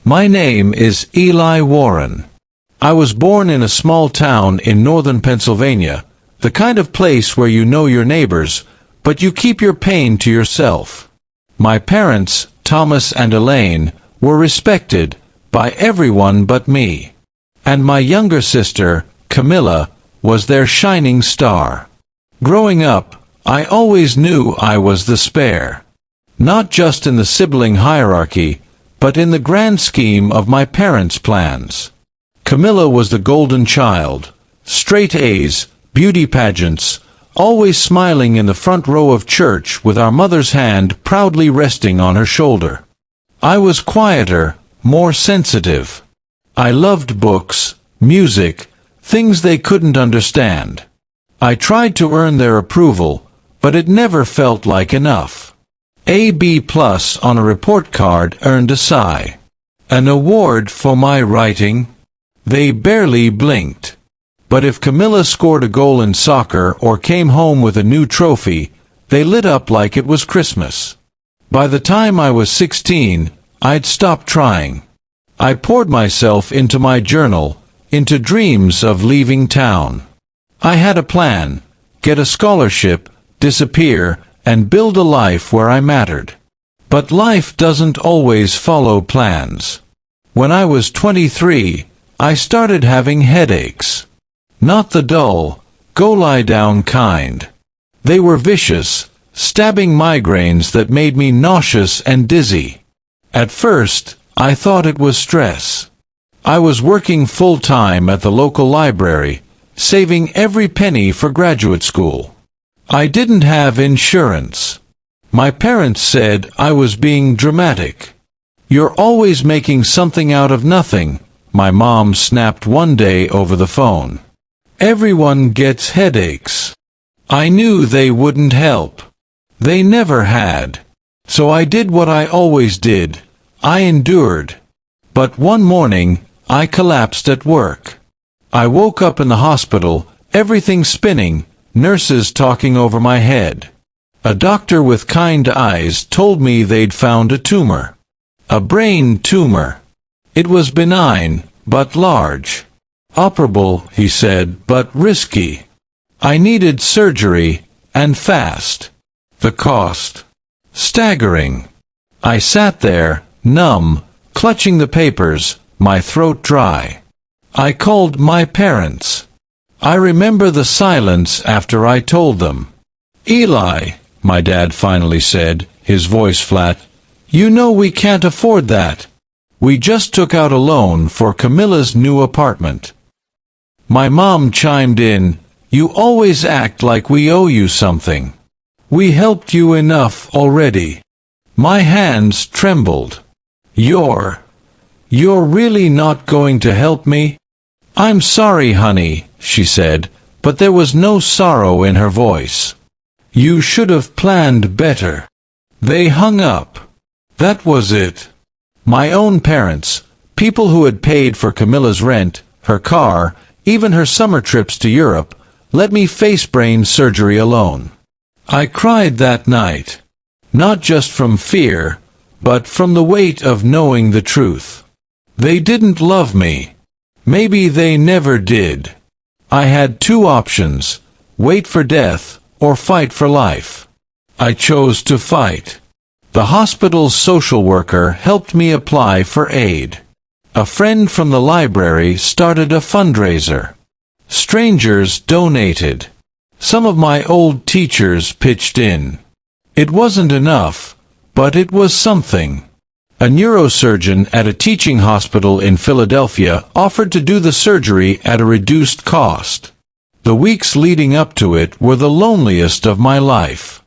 My name is Eli Warren. I was born in a small town in northern Pennsylvania, the kind of place where you know your neighbors, but you keep your pain to yourself. My parents, Thomas and Elaine, were respected by everyone but me. And my younger sister, Camilla, was their shining star. Growing up, I always knew I was the spare. Not just in the sibling hierarchy, but in the grand scheme of my parents' plans. Camilla was the golden child, straight A's, beauty pageants, always smiling in the front row of church with our mother's hand proudly resting on her shoulder. I was quieter, more sensitive. I loved books, music, things they couldn't understand. I tried to earn their approval, but it never felt like enough. A B+ on a report card earned a sigh. An award for my writing? They barely blinked. But if Camilla scored a goal in soccer or came home with a new trophy, they lit up like it was Christmas. By the time I was 16, I'd stopped trying. I poured myself into my journal, into dreams of leaving town. I had a plan: get a scholarship, disappear, and build a life where I mattered. But life doesn't always follow plans. When I was 23, I started having headaches. Not the dull, go-lie-down kind. They were vicious, stabbing migraines that made me nauseous and dizzy. At first, I thought it was stress. I was working full-time at the local library, saving every penny for graduate school. I didn't have insurance. My parents said I was being dramatic. "You're always making something out of nothing," my mom snapped one day over the phone. "Everyone gets headaches." I knew they wouldn't help. They never had. So I did what I always did. I endured. But one morning, I collapsed at work. I woke up in the hospital, everything spinning, nurses talking over my head. A doctor with kind eyes told me they'd found a tumor. A brain tumor. It was benign, but large. Operable, he said, but risky. I needed surgery, and fast. The cost? Staggering. I sat there, numb, clutching the papers, my throat dry. I called my parents. I remember the silence after I told them. "Eli," my dad finally said, his voice flat, "you know we can't afford that. We just took out a loan for Camilla's new apartment." My mom chimed in, "You always act like we owe you something. We helped you enough already." My hands trembled. You're really not going to help me?" "I'm sorry, honey," she said, but there was no sorrow in her voice. "You should have planned better." They hung up. That was it. My own parents, people who had paid for Camilla's rent, her car, even her summer trips to Europe, let me face brain surgery alone. I cried that night. Not just from fear, but from the weight of knowing the truth. They didn't love me. Maybe they never did. I had two options: wait for death, or fight for life. I chose to fight. The hospital's social worker helped me apply for aid. A friend from the library started a fundraiser. Strangers donated. Some of my old teachers pitched in. It wasn't enough, but it was something. A neurosurgeon at a teaching hospital in Philadelphia offered to do the surgery at a reduced cost. The weeks leading up to it were the loneliest of my life.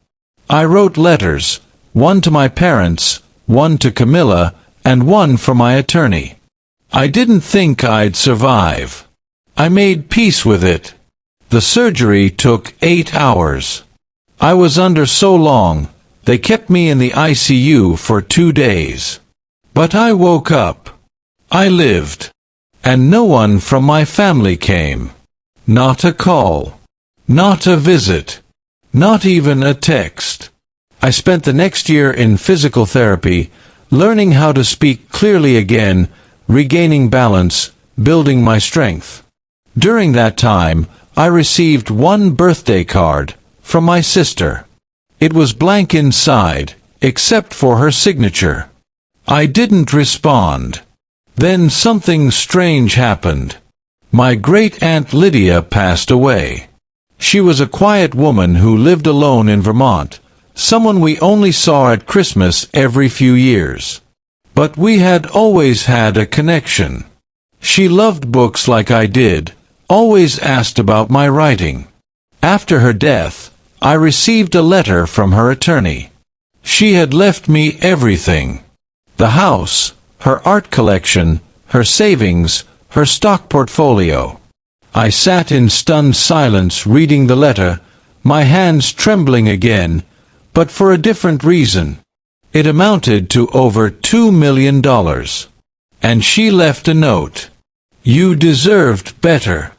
I wrote letters, one to my parents, one to Camilla, and one for my attorney. I didn't think I'd survive. I made peace with it. The surgery took 8 hours. I was under so long, they kept me in the ICU for 2 days. But I woke up. I lived. And no one from my family came. Not a call. Not a visit. Not even a text. I spent the next year in physical therapy, learning how to speak clearly again, regaining balance, building my strength. During that time, I received one birthday card from my sister. It was blank inside, except for her signature. I didn't respond. Then something strange happened. My great-aunt Lydia passed away. She was a quiet woman who lived alone in Vermont, someone we only saw at Christmas every few years. But we had always had a connection. She loved books like I did, always asked about my writing. After her death, I received a letter from her attorney. She had left me everything. The house, her art collection, her savings, her stock portfolio. I sat in stunned silence reading the letter, my hands trembling again, but for a different reason. It amounted to over $2 million. And she left a note. You deserved better.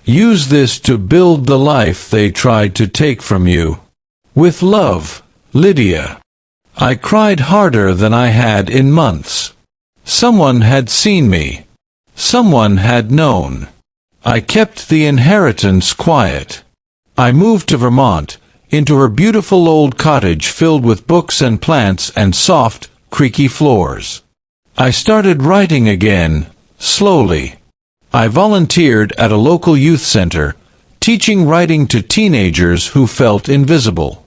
Use this to build the life they tried to take from you. With love, Lydia. I cried harder than I had in months. Someone had seen me. Someone had known. I kept the inheritance quiet. I moved to Vermont, into her beautiful old cottage filled with books and plants and soft, creaky floors. I started writing again, slowly. I volunteered at a local youth center, teaching writing to teenagers who felt invisible.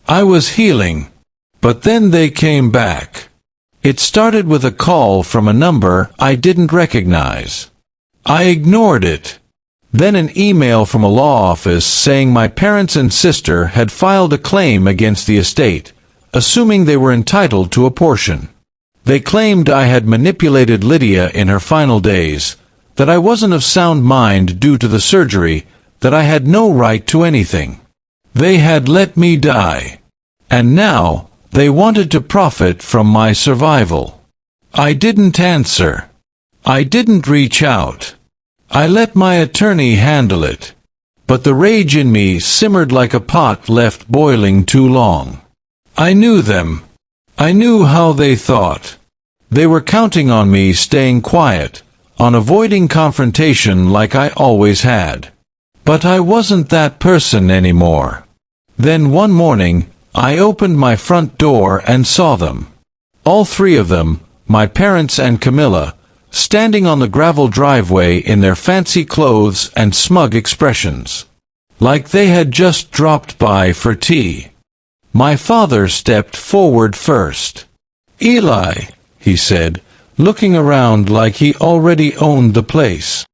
I was healing. But then they came back. It started with a call from a number I didn't recognize. I ignored it. Then an email from a law office saying my parents and sister had filed a claim against the estate, assuming they were entitled to a portion. They claimed I had manipulated Lydia in her final days, that I wasn't of sound mind due to the surgery, that I had no right to anything. They had let me die. And now, they wanted to profit from my survival. I didn't answer. I didn't reach out. I let my attorney handle it. But the rage in me simmered like a pot left boiling too long. I knew them. I knew how they thought. They were counting on me staying quiet, on avoiding confrontation like I always had. But I wasn't that person anymore. Then one morning, I opened my front door and saw them. All three of them, my parents and Camilla, standing on the gravel driveway in their fancy clothes and smug expressions. Like they had just dropped by for tea. My father stepped forward first. "Eli," he said, looking around like he already owned the place.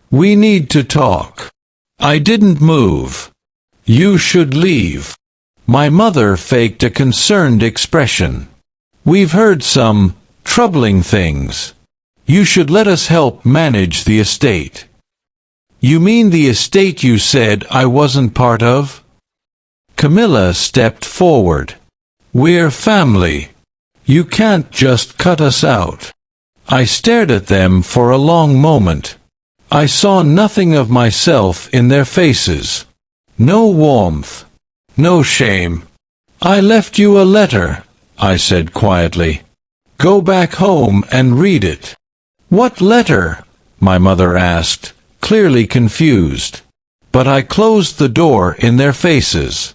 "We need to talk." I didn't move. "You should leave." My mother faked a concerned expression. "We've heard some troubling things. You should let us help manage the estate." "You mean the estate you said I wasn't part of?" Camilla stepped forward. "We're family. You can't just cut us out." I stared at them for a long moment. I saw nothing of myself in their faces. No warmth. No shame. "I left you a letter," I said quietly. "Go back home and read it." "What letter?" my mother asked, clearly confused. But I closed the door in their faces.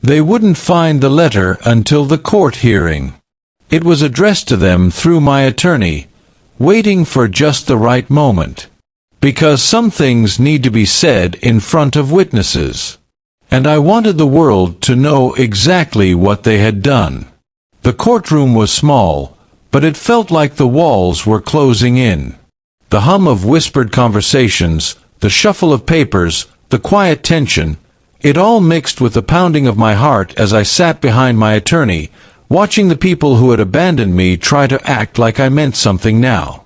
They wouldn't find the letter until the court hearing. It was addressed to them through my attorney, waiting for just the right moment. Because some things need to be said in front of witnesses. And I wanted the world to know exactly what they had done. The courtroom was small, but it felt like the walls were closing in. The hum of whispered conversations, the shuffle of papers, the quiet tension, it all mixed with the pounding of my heart as I sat behind my attorney, watching the people who had abandoned me try to act like I meant something now.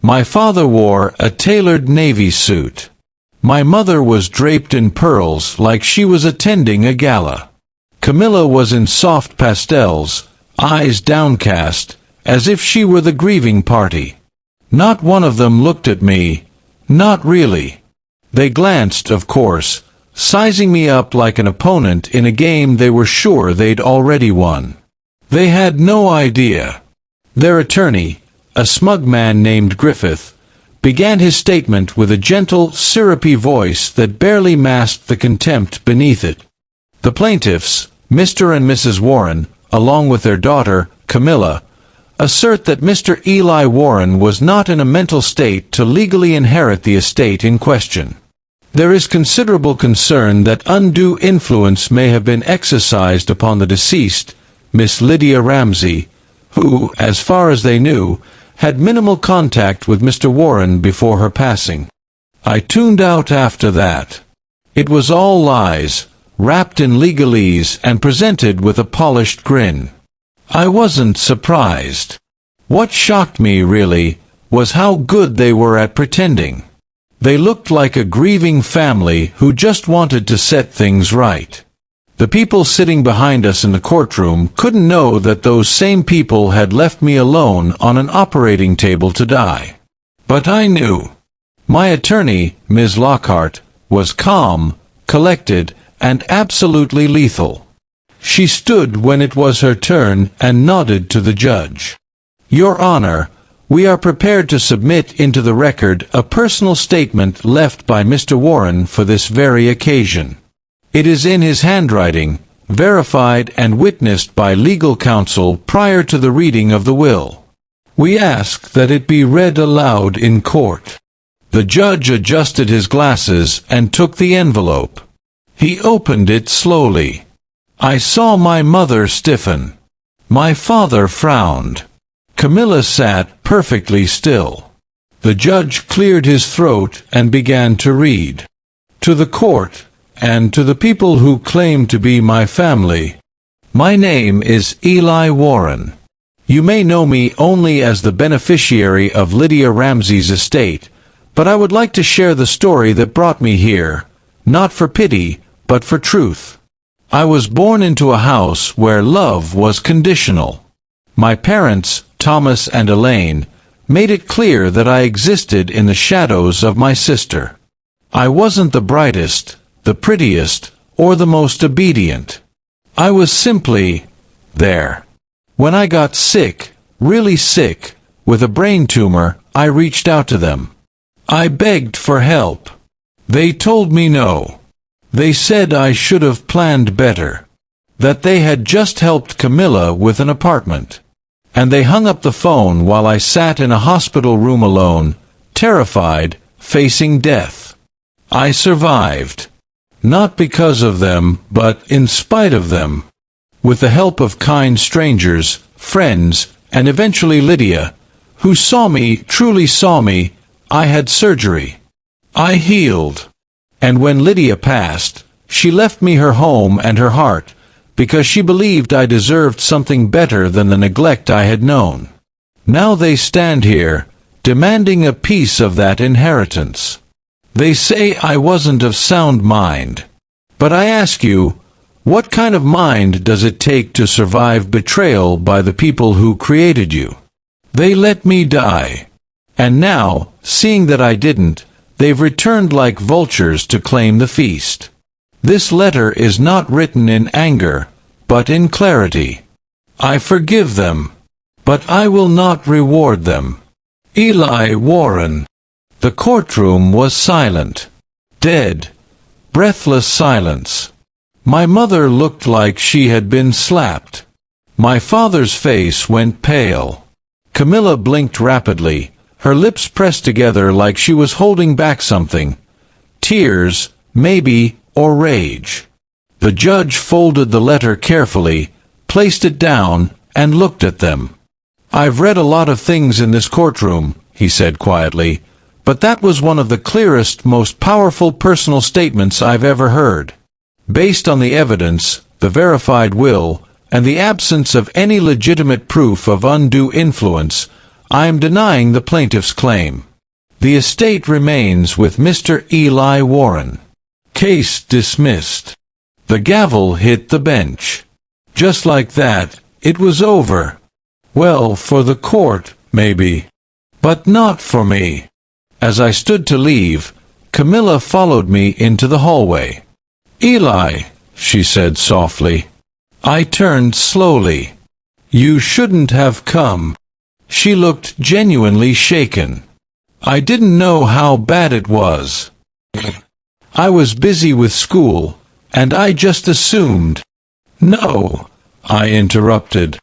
My father wore a tailored navy suit. My mother was draped in pearls like she was attending a gala. Camilla was in soft pastels, eyes downcast, as if she were the grieving party. Not one of them looked at me. Not really. They glanced, of course, sizing me up like an opponent in a game they were sure they'd already won. They had no idea. Their attorney, a smug man named Griffith, began his statement with a gentle, syrupy voice that barely masked the contempt beneath it. The plaintiffs, Mr. and Mrs. Warren, along with their daughter, Camilla, assert that Mr. Eli Warren was not in a mental state to legally inherit the estate in question. There is considerable concern that undue influence may have been exercised upon the deceased, Miss Lydia Ramsey, who, as far as they knew, had minimal contact with Mr. Warren before her passing. I tuned out after that. It was all lies, wrapped in legalese and presented with a polished grin. I wasn't surprised. What shocked me, really, was how good they were at pretending. They looked like a grieving family who just wanted to set things right. The people sitting behind us in the courtroom couldn't know that those same people had left me alone on an operating table to die. But I knew. My attorney, Ms. Lockhart, was calm, collected, and absolutely lethal. She stood when it was her turn and nodded to the judge. Your Honor, we are prepared to submit into the record a personal statement left by Mr. Warren for this very occasion. It is in his handwriting, verified and witnessed by legal counsel prior to the reading of the will. We ask that it be read aloud in court. The judge adjusted his glasses and took the envelope. He opened it slowly. I saw my mother stiffen. My father frowned. Camilla sat perfectly still. The judge cleared his throat and began to read. To the court, and to the people who claim to be my family. My name is Eli Warren. You may know me only as the beneficiary of Lydia Ramsey's estate, but I would like to share the story that brought me here, not for pity, but for truth. I was born into a house where love was conditional. My parents, Thomas and Elaine, made it clear that I existed in the shadows of my sister. I wasn't the brightest, the prettiest, or the most obedient. I was simply there. When I got sick, really sick, with a brain tumor, I reached out to them. I begged for help. They told me no. They said I should have planned better. That they had just helped Camilla with an apartment. And they hung up the phone while I sat in a hospital room alone, terrified, facing death. I survived. Not because of them, but in spite of them. With the help of kind strangers, friends, and eventually Lydia, who saw me, truly saw me, I had surgery. I healed. And when Lydia passed, she left me her home and her heart, because she believed I deserved something better than the neglect I had known. Now they stand here, demanding a piece of that inheritance. They say I wasn't of sound mind. But I ask you, what kind of mind does it take to survive betrayal by the people who created you? They let me die. And now, seeing that I didn't, they've returned like vultures to claim the feast. This letter is not written in anger, but in clarity. I forgive them, but I will not reward them. Eli Warren. The courtroom was silent. Dead. Breathless silence. My mother looked like she had been slapped. My father's face went pale. Camilla blinked rapidly, her lips pressed together like she was holding back something. Tears, maybe, or rage. The judge folded the letter carefully, placed it down, and looked at them. I've read a lot of things in this courtroom, he said quietly, but that was one of the clearest, most powerful personal statements I've ever heard. Based on the evidence, the verified will, and the absence of any legitimate proof of undue influence, I am denying the plaintiff's claim. The estate remains with Mr. Eli Warren. Case dismissed. The gavel hit the bench. Just like that, it was over. Well, for the court, maybe. But not for me. As I stood to leave, Camilla followed me into the hallway. Eli, she said softly. I turned slowly. You shouldn't have come. She looked genuinely shaken. I didn't know how bad it was. I was busy with school, and I just assumed. No, I interrupted.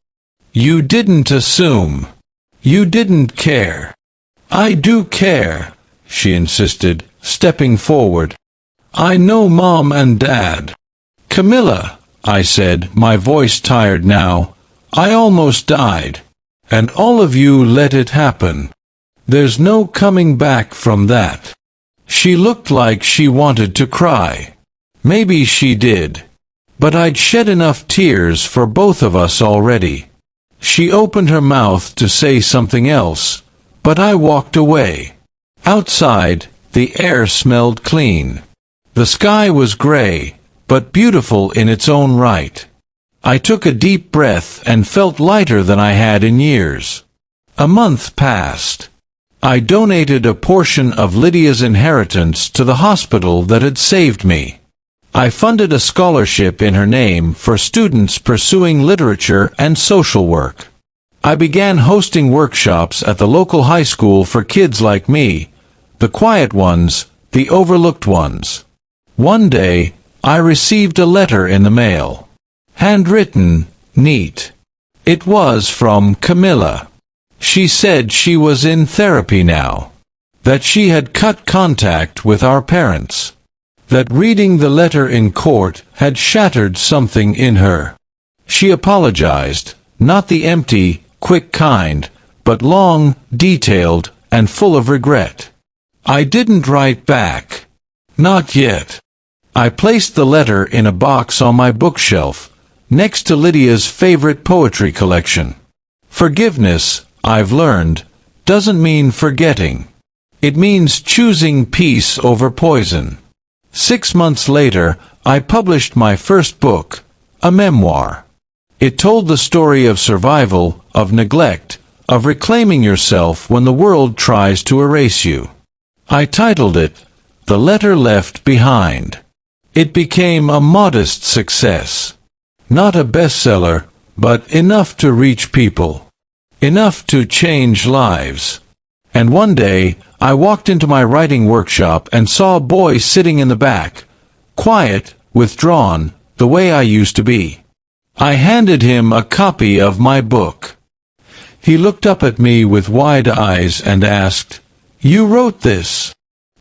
You didn't assume. You didn't care. I do care, she insisted, stepping forward. I know Mom and Dad. Camilla, I said, my voice tired now, I almost died. And all of you let it happen. There's no coming back from that. She looked like she wanted to cry. Maybe she did. But I'd shed enough tears for both of us already. She opened her mouth to say something else, but I walked away. Outside, the air smelled clean. The sky was gray, but beautiful in its own right. I took a deep breath and felt lighter than I had in years. A month passed. I donated a portion of Lydia's inheritance to the hospital that had saved me. I funded a scholarship in her name for students pursuing literature and social work. I began hosting workshops at the local high school for kids like me, the quiet ones, the overlooked ones. One day, I received a letter in the mail. Handwritten, neat. It was from Camilla. She said she was in therapy now. That she had cut contact with our parents. That reading the letter in court had shattered something in her. She apologized, not the empty, quick kind, but long, detailed, and full of regret. I didn't write back. Not yet. I placed the letter in a box on my bookshelf, next to Lydia's favorite poetry collection. Forgiveness, I've learned, doesn't mean forgetting. It means choosing peace over poison. 6 months later, I published my first book, a memoir. It told the story of survival, of neglect, of reclaiming yourself when the world tries to erase you. I titled it, The Letter Left Behind. It became a modest success. Not a bestseller, but enough to reach people. Enough to change lives. And one day, I walked into my writing workshop and saw a boy sitting in the back, quiet, withdrawn, the way I used to be. I handed him a copy of my book. He looked up at me with wide eyes and asked, "You wrote this?"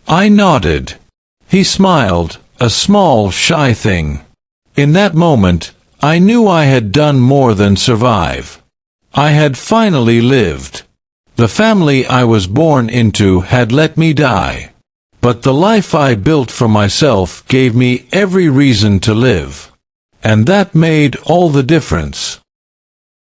I nodded. He smiled, a small, shy thing. In that moment, I knew I had done more than survive. I had finally lived. The family I was born into had let me die. But the life I built for myself gave me every reason to live. And that made all the difference.